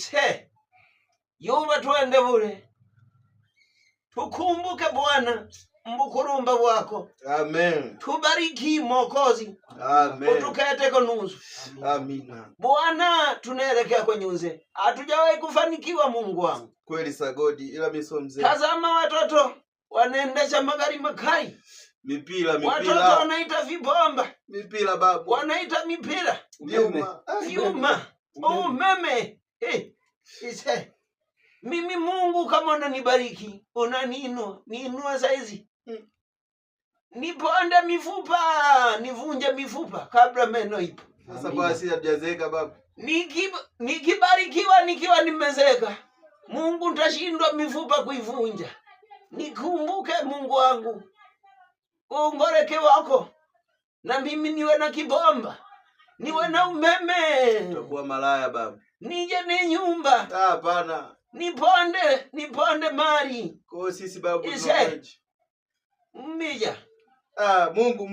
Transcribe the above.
Ise yuba tuende bure. Tukumbuke Bwana mbukurumba wako. Amen. Tubariki Mwokozi. Amen. Utukete kwa nusu. Amina. Bwana tunaelekea kwenye uzee. Hatujawahi kufanikiwa Mungu wangu. Kweli sagodi ila miso mzee. Tazama watoto wanaendesha magari makali. Mipira. Watoto wanaita vibomba. Mipira babu. Wanaita mipira. Vyuma. Umeme. Ise. Mimi Mungu kama unanibariki, niinua saizi. Niponde mifupa, nivunje mifupa kabla meno ipo. Sasa basi hajazeka babu. Nikibarikiwa nikiwa nimezeka, Mungu nitashindwa mifupa kuivunja. Nikumbuke Mungu wangu. Ungoreke wako. Na mimi niwe na kibomba. Niwe na umeme. Utakuwa malaya babu. Nije ni nyumba. Hapana. Niponde mali. Kwa sisi babu Ise. Mija. Mungu.